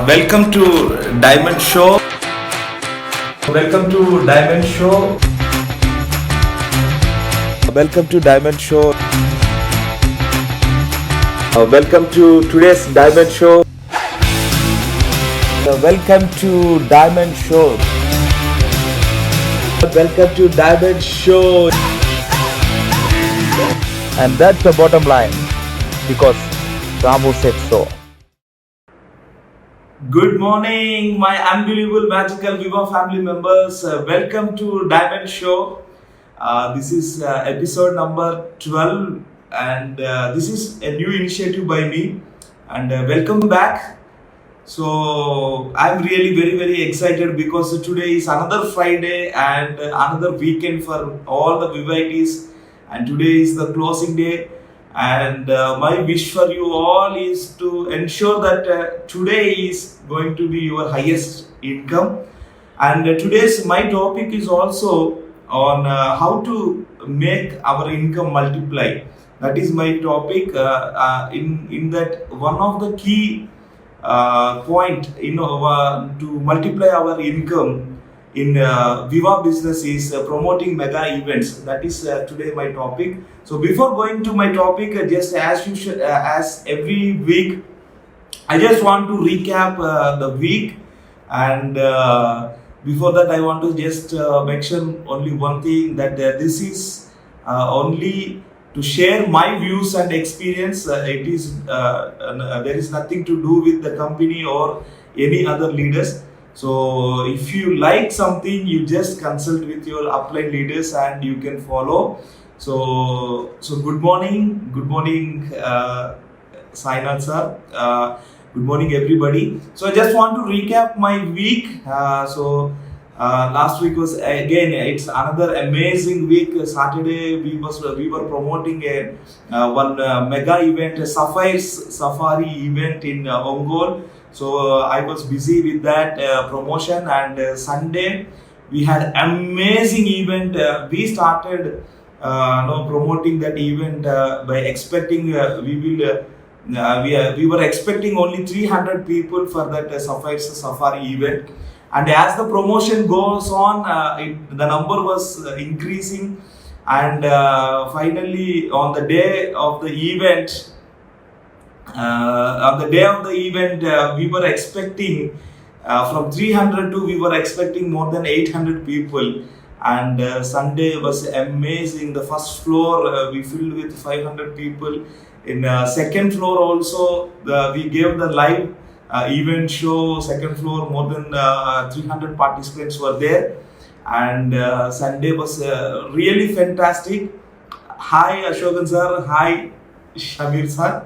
Welcome to Diamond Show. Welcome to Diamond Show. Welcome to Diamond Show. Welcome to today's Diamond Show. Welcome to Diamond Show. Welcome to Diamond Show. And that's the bottom line because Ramu said so. Good morning, my unbelievable magical Viva family members. Welcome to Diamond Show. This is episode number 12, and this is a new initiative by me. And welcome back. So I'm really very excited because today is another Friday and another weekend for all the Vivaites, and today is the closing day. And my wish for you all is to ensure that today is going to be your highest income. And today's my topic is also on how to make our income multiply. That is my topic. In that, one of the key point to multiply our income in Viva business is promoting mega events. That is today my topic. So before going to my topic, just as usual, as every week, I just want to recap the week. And before that, I want to just mention only one thing, that this is only to share my views and experience. It is there is nothing to do with the company or any other leaders. So if you like something, you just consult with your upline leaders and you can follow. So good morning, Sainath sir. Good morning, everybody. So I just want to recap my week. Last week was again, it's another amazing week. Saturday we were promoting one mega event, a Safari event in Ongole. So I was busy with that promotion, and Sunday we had amazing event. We started promoting that event by expecting we were expecting only 300 people for that Safari event. And as the promotion goes on, the number was increasing, and finally on the day of the event, we were expecting from 300 to we were expecting more than 800 people. And Sunday was amazing. The first floor we filled with 500 people. In second floor also, we gave the live event show. Second floor, more than 300 participants were there. And Sunday was really fantastic. Hi Ashokan sir, hi Shamir sir.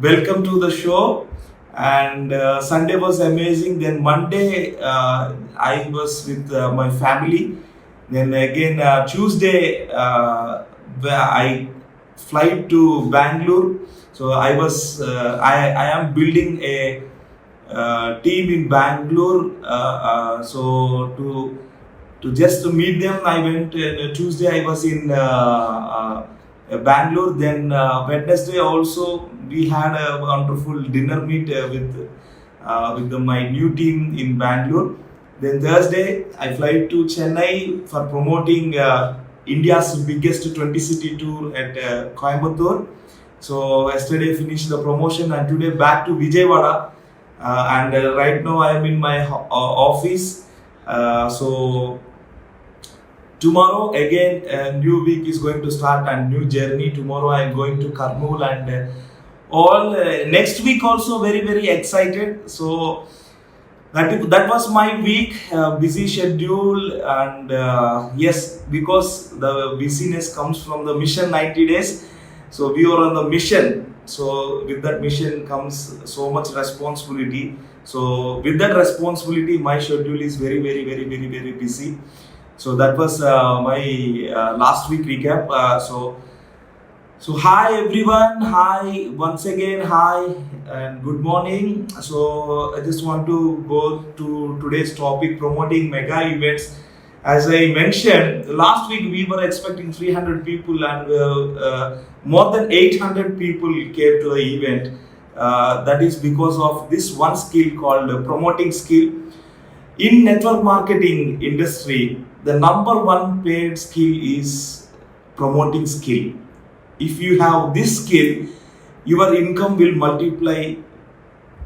Welcome to the show. And Sunday was amazing. Then Monday I was with my family. Then again Tuesday I fly to Bangalore. So I am building a team in Bangalore. So to just to meet them, I went Tuesday. I was in Bangalore. Then Wednesday also we had a wonderful dinner meet with my new team in Bangalore. Then Thursday I fly to Chennai for promoting India's biggest 20 city tour at Coimbatore. So yesterday finished the promotion, and today back to Vijayawada. And right now I am in my office. So tomorrow again a new week is going to start and new journey. Tomorrow I am going to Kurnool, and all next week also very excited. So that was my week, busy schedule. And yes, because the busyness comes from the mission 90 days. So we are on the mission. So with that mission comes so much responsibility. So with that responsibility, my schedule is very busy. So that was my last week recap. So hi everyone, hi once again, hi and good morning. So I just want to go to today's topic, promoting mega events. As I mentioned, last week we were expecting 300 people, and more than 800 people came to the event. that is because of this one skill called promoting skill. In network marketing industry, the number one paid skill is promoting skill. If you have this skill, your income will multiply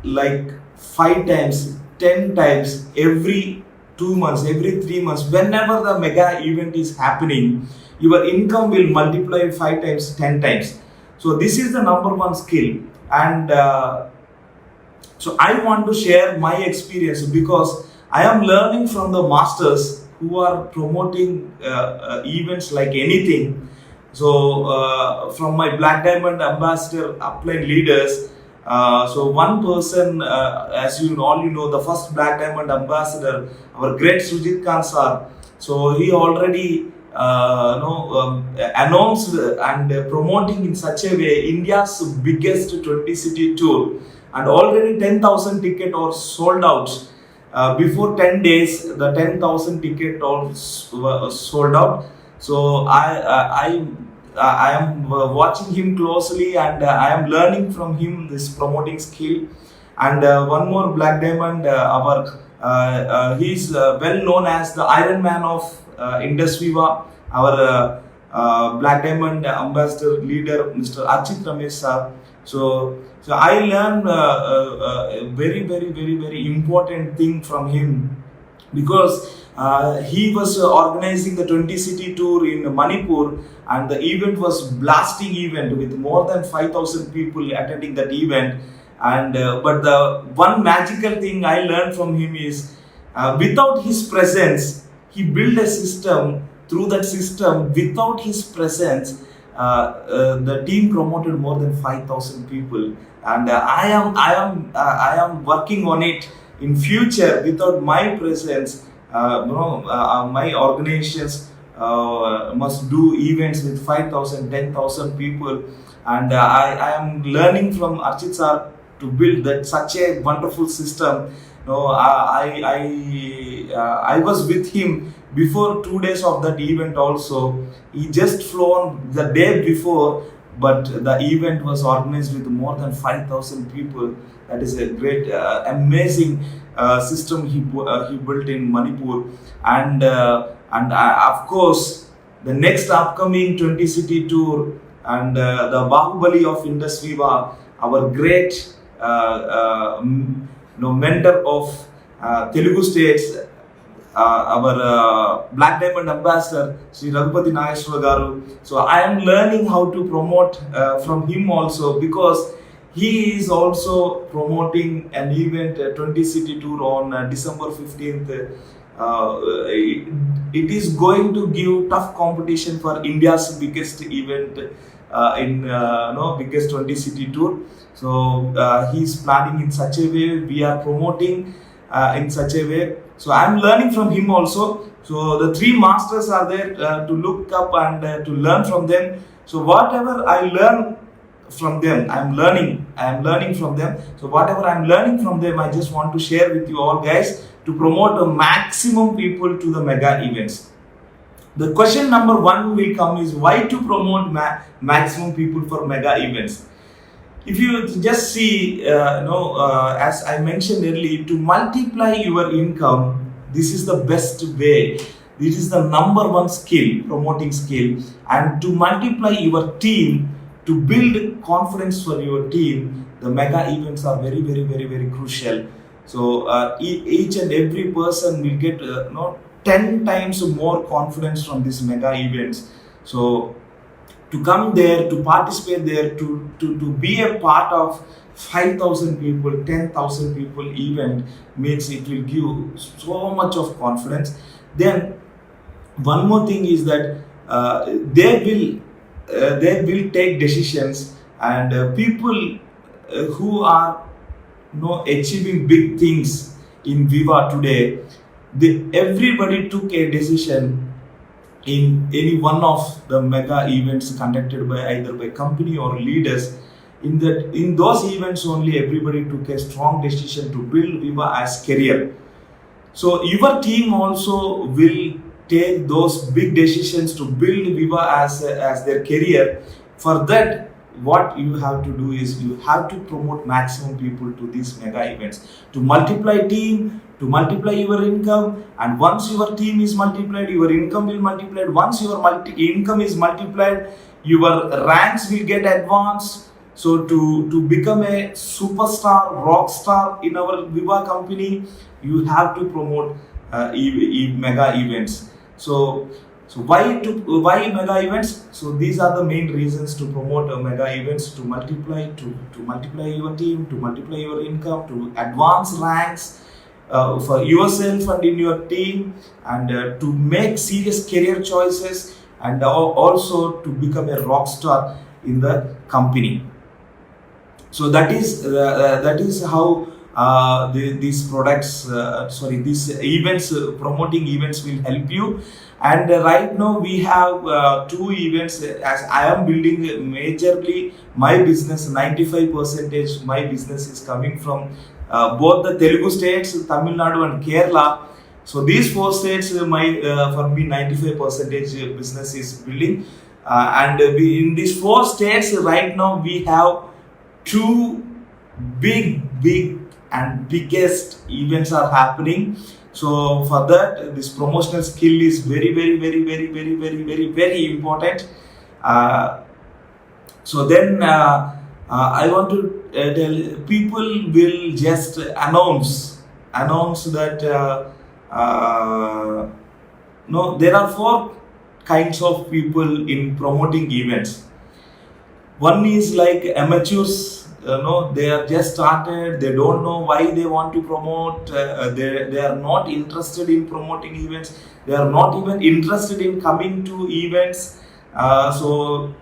like 5 times, 10 times every 2 months, every 3 months. Whenever the mega event is happening, your income will multiply 5 times, 10 times. So this is the number one skill, and so I want to share my experience because I am learning from the masters who are promoting events like anything. So from my Black Diamond Ambassador upline leaders, so one person, as you all you know, the first Black Diamond Ambassador, our great Sujit Khan sir. So he already announced and promoting in such a way India's biggest 20 city tour, and already 10,000 tickets are sold out. Before 10 days, the 10,000 ticket all sold out. So I am watching him closely, and I am learning from him this promoting skill. And one more Black Diamond, he's well known as the Iron Man of Indus Viva, our Black Diamond Ambassador leader, Mr. Archit Ramesh sir. So I learned a very important thing from him, because he was organizing the 20 city tour in Manipur, and the event was blasting event with more than 5,000 people attending that event. And but the one magical thing I learned from him is, without his presence, he built a system. Through that system, without his presence, the team promoted more than 5,000 people, and I am working on it in future. Without my presence, my organizations must do events with 5,000, 10,000 people, and I am learning from Archit sir to build that such a wonderful system. I was with him before 2 days of that event also. He just flown the day before, but the event was organized with more than 5,000 people. That is a great, amazing system he built in Manipur. And of course, the next upcoming 20 city tour, and the Bahubali of Indus Viva, our great mentor of Telugu states, our Black Diamond Ambassador, Sri Raghupati Nageshwar Garu. So I am learning how to promote from him also, because he is also promoting an event, 20 city tour on December 15th. It is going to give tough competition for India's biggest event biggest 20 city tour. So he is planning in such a way. We are promoting in such a way. So I am learning from him also. So the three masters are there to look up and to learn from them. So whatever I learn from them, I am learning from them. So whatever I am learning from them, I just want to share with you all guys, to promote the maximum people to the mega events. The question number one will come is, why to promote maximum people for mega events? If you just see, as I mentioned earlier, to multiply your income, this is the best way. This is the number one skill, promoting skill. And to multiply your team, to build confidence for your team, the mega events are very crucial. So each and every person will get 10 times more confidence from these mega events. So to come there, to participate there, to be a part of 5,000 people, 10,000 people event means it will give so much of confidence. Then one more thing is that they will take decisions, and people who are achieving big things in Viva today, everybody took a decision in any one of the mega events conducted by either by company or leaders. In those events only, everybody took a strong decision to build Viva as career. So your team also will take those big decisions to build Viva as their career. For that, what you have to do is you have to promote maximum people to these mega events to multiply team, to multiply your income. And once your team is multiplied, your income will multiply. Once your income is multiplied, your ranks will get advanced. So to become a superstar, rock star in our Viva company, you have to promote mega events. So why mega events? So these are the main reasons to promote mega events, to multiply your team, to multiply your income, to advance ranks for yourself and in your team, and to make serious career choices, and also to become a rock star in the company. So that is how these products, these events, promoting events will help you. And right now we have two events. As I am building majorly my business, 95% my business is coming from both the Telugu states, Tamil Nadu and Kerala. So these four states, for me 95% business is building. And in these four states right now we have two big and biggest events are happening. So for that, this promotional skill is very important. So then I want to tell people will just announce that no, there are four kinds of people in promoting events. One is like amateurs. They are just started, they don't know why they want to promote, they are not interested in promoting events, they are not even interested in coming to events. So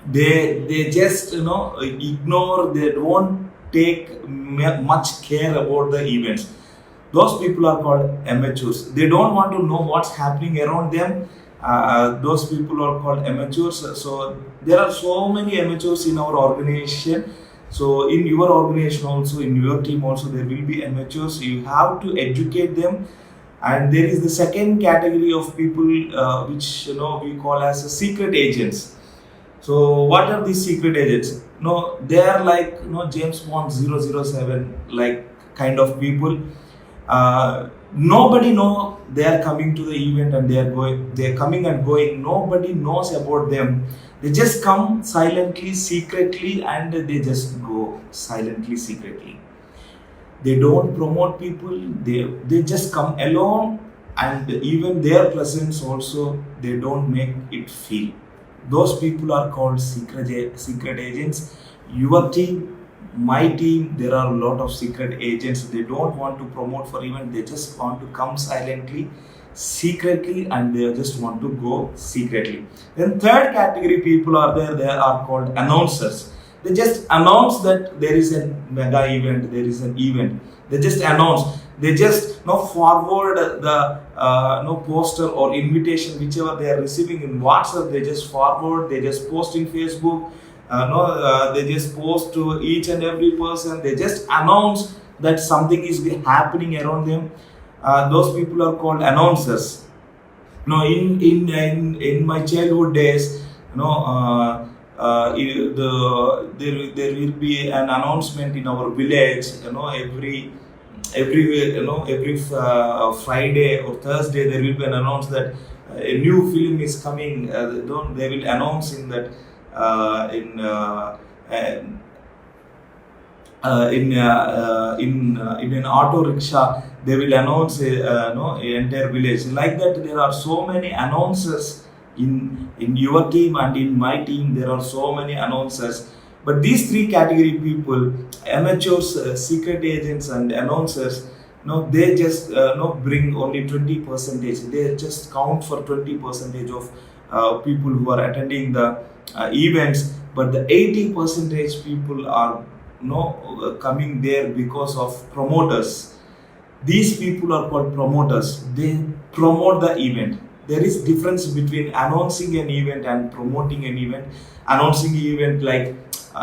they just ignore, they don't take much care about the events. Those people are called amateurs. They don't want to know what's happening around them. Those people are called amateurs. So there are so many amateurs in our organization. So in your organization also, in your team also, there will be amateurs. You have to educate them. And there is the second category of people which we call as secret agents. So what are these secret agents? They are like James Bond 007 like kind of people. Nobody know they are coming to the event and they are coming and going. Nobody knows about them. They just come silently, secretly, and they just go silently, secretly. They don't promote people. They just come alone, and even their presence also they don't make it feel. Those people are called secret agents. Your team, my team, there are a lot of secret agents. They don't want to promote for event. They just want to come silently, secretly, and they just want to go secretly. Then third category people are there. They are called announcers. They just announce that there is a mega event, there is an event. They just announce. They just forward the poster or invitation, whichever they are receiving in WhatsApp. They just forward. They just post in Facebook. They just post to each and every person. They just announce that something is happening around them. Those people are called announcers. In my childhood days, there will be an announcement in our village. Every Friday or Thursday there will be an announcement that a new film is coming. They will announce in that in an auto rickshaw. They will announce entire village like that. There are so many announcers in your team and in my team. There are so many announcers. But these three category people, amateurs, secret agents, and announcers, they just bring only 20%. They just count for 20% of people who are attending the events. But the 80% people are coming there because of promoters. These people are called promoters. They promote the event. There is difference between announcing an event and promoting an event. Announcing an event like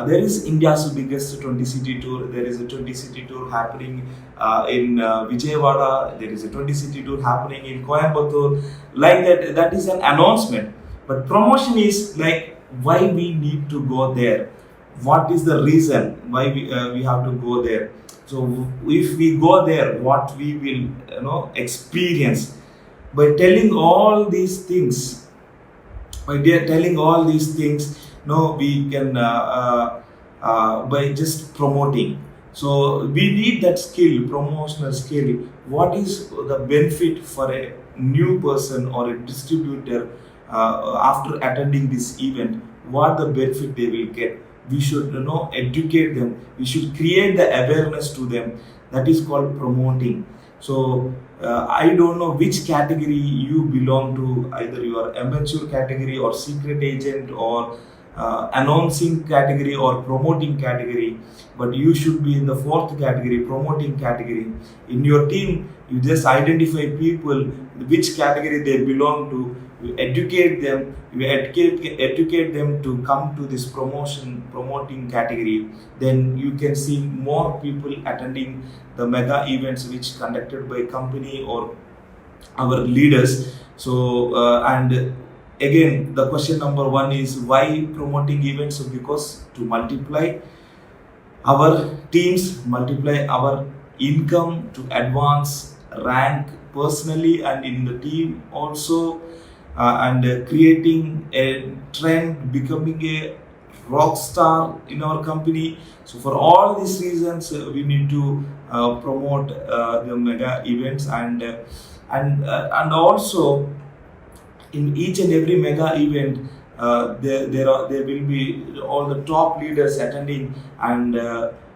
there is India's biggest 20 city tour. There is a 20 city tour happening in Vijayawada. There is a 20 city tour happening in Coimbatore. Like that is an announcement. But promotion is like why we need to go there, what is the reason why we have to go there. So if we go there, what we will experience. By telling all these things, telling all these things, we can by just promoting. So we need that skill, promotional skill. What is the benefit for a new person or a distributor after attending this event? What the benefit they will get? We should educate them. We should create the awareness to them. That is called promoting. So I don't know which category you belong to. Either you are amateur category or secret agent or announcing category or promoting category, but you should be in the fourth category, promoting category. In your team, you just identify people which category they belong to. You educate them. You educate them to come to this promoting category. Then you can see more people attending the mega events which conducted by company or our leaders. So and again, the question number one is why promoting events? So because to multiply our teams, multiply our income, to advance rank personally and in the team also, and creating a trend, becoming a rock star in our company. So for all these reasons, we need to promote the mega events, and also in each and every mega event, there will be all the top leaders attending, and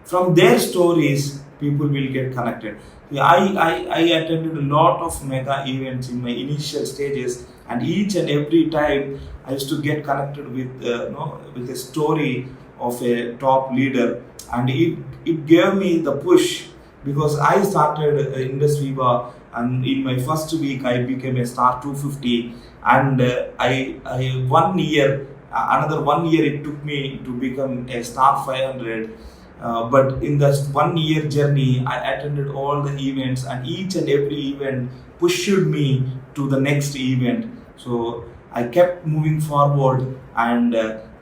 from their stories people will get connected. I attended a lot of mega events in my initial stages, and each and every time I used to get connected with with a story of a top leader, and it gave me the push, because I started Indus Viva, and in my first week I became a star 250, and I 1 year, another 1 year it took me to become a star 500. But in that 1 year journey, I attended all the events, and each and every event pushed me to the next event. So I kept moving forward, and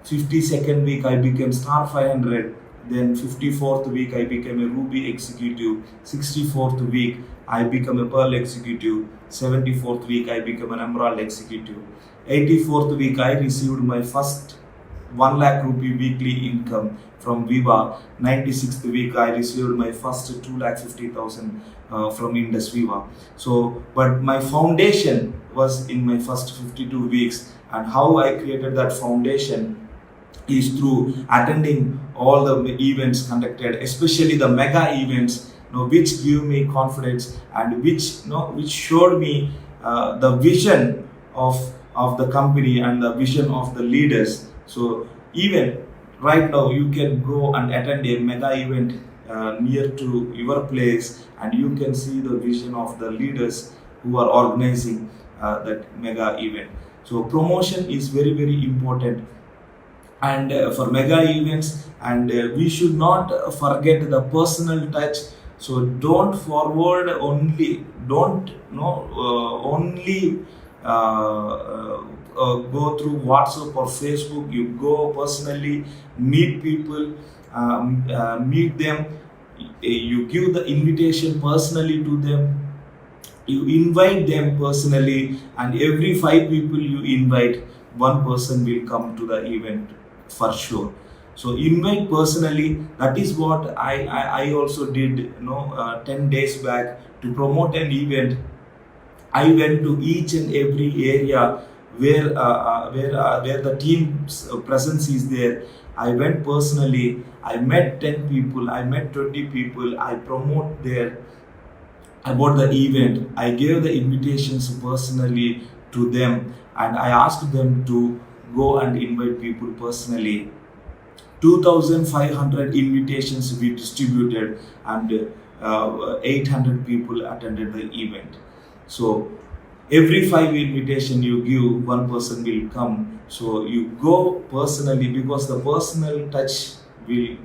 52nd week I became star 500. Then 54th week I became a Ruby executive. 64th week I became a Pearl executive. 74th week I became an Emerald executive. 84th week I received my first 1 lakh rupee weekly income from Viva. 96th week I received my first 2,50,000 from Indus Viva. So, but my foundation was in my first 52 weeks, and how I created that foundation is through attending all the events conducted, especially the mega events, which give me confidence, and which showed me the vision of the company and the vision of the leaders. So even right now, you can go and attend a mega event near to your place, and you can see the vision of the leaders who are organizing that mega event. So promotion is very, very important, and for mega events, and we should not forget the personal touch. So don't forward only, don't only go through WhatsApp or Facebook. You go personally, meet people, meet them. You give the invitation personally to them. You invite them personally, and every 5 people you invite, one person will come to the event for sure. So invite personally. That is what I also did. 10 days back, to promote an event, I went to each and every area where the team's presence is there. I went personally. I met 10 people. I met 20 people. I promote there about the event. I gave the invitations personally to them, and I asked them to go and invite people personally. 2,500 invitations we distributed, and 800 people attended the event. So every 5 invitation you give, one person will come. So you go personally, because the personal touch that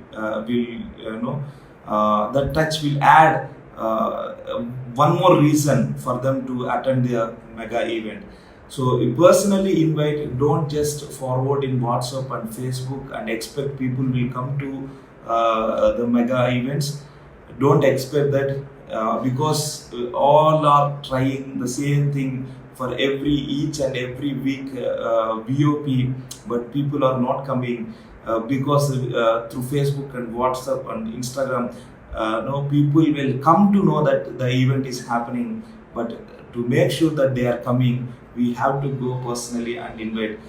touch will add one more reason for them to attend the mega event. So you personally invite, don't just forward in WhatsApp and Facebook and expect people will come to the mega events. Don't expect that because all are trying the same thing for each and every week VOP, but people are not coming because through Facebook and WhatsApp and Instagram, no, people will come to know that the event is happening, but to make sure that they are coming, we have to go personally and invite.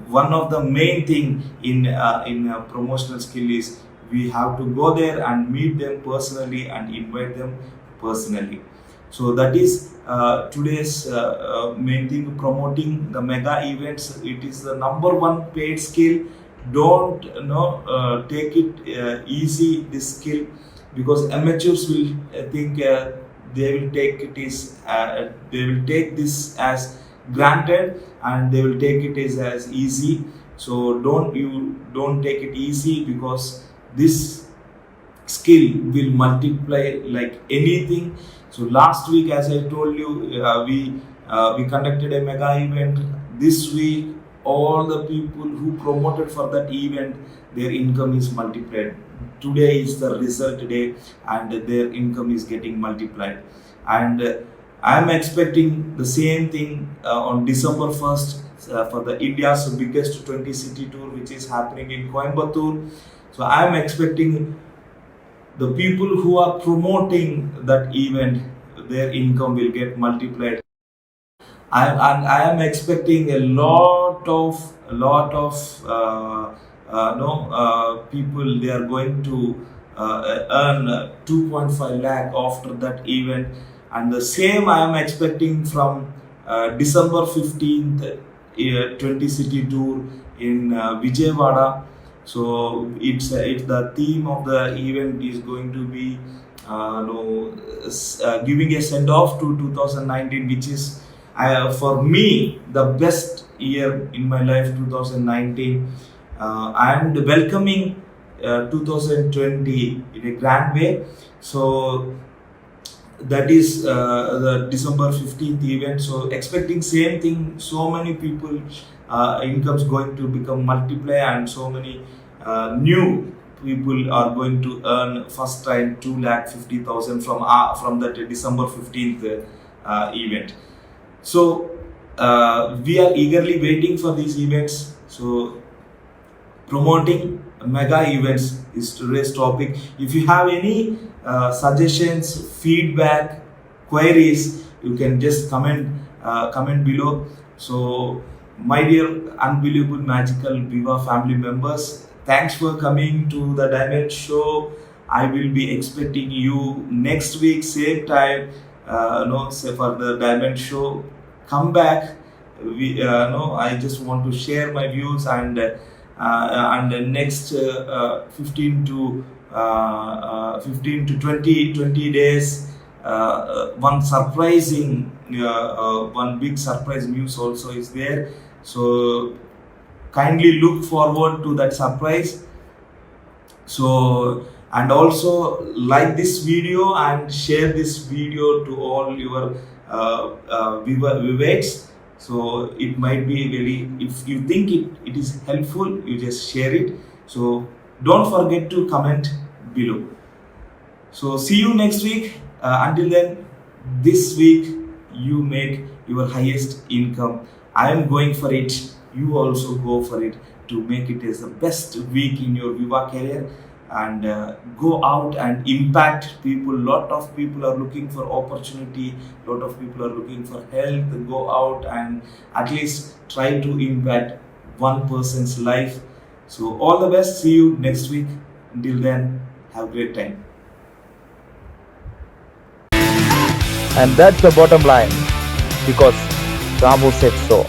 One of the main thing in promotional skill is we have to go there and meet them personally and invite them personally. So that is today's main thing, promoting the mega events. It is the number one paid skill. Don't take it easy, this skill, because amateurs will think they will take it is they will take this as granted and they will take it as easy. So don't take it easy, because this skill will multiply like anything. So last week, as I told you, we conducted a mega event. This week, all the people who promoted for that event, their income is multiplied. Today is the result day, and their income is getting multiplied. And I am expecting the same thing on December 1st for the India's biggest 20 city tour, which is happening in Coimbatore. So I am expecting the people who are promoting that event, their income will get multiplied. I am expecting a lot of people. They are going to earn 2.5 lakh after that event, and the same I am expecting from December 15th 20 city tour in Vijayawada. So it's the theme of the event is going to be giving a send off to 2019, which is for me the best year in my life, 2019, and welcoming 2020 in a grand way. So that is the December 15th event. So expecting same thing, so many people incomes going to become multiply, and so many new people are going to earn first time 2,50,000 from that December 15th event. So we are eagerly waiting for these events. So promoting mega events is today's topic. If you have any suggestions, feedback, queries, you can just comment below. So my dear unbelievable magical Viva family members, thanks for coming to the Diamond Show. I will be expecting you next week, same time. Say for the Diamond Show. Come back. I just want to share my views, and the next 15 to 20 days. One surprising, one big surprise news also is there. So kindly look forward to that surprise. So, and also like this video and share this video to all your viewers. So it might be very, if you think it is helpful, you just share it. So don't forget to comment below. So see you next week. Until then, this week you make your highest income. I am going for it. You also go for it to make it as the best week in your Viva career, and go out and impact people. Lot of people are looking for opportunity. Lot of people are looking for help. Go out and at least try to impact one person's life. So all the best. See you next week. Until then, have a great time. And that's the bottom line, because Ramu said so.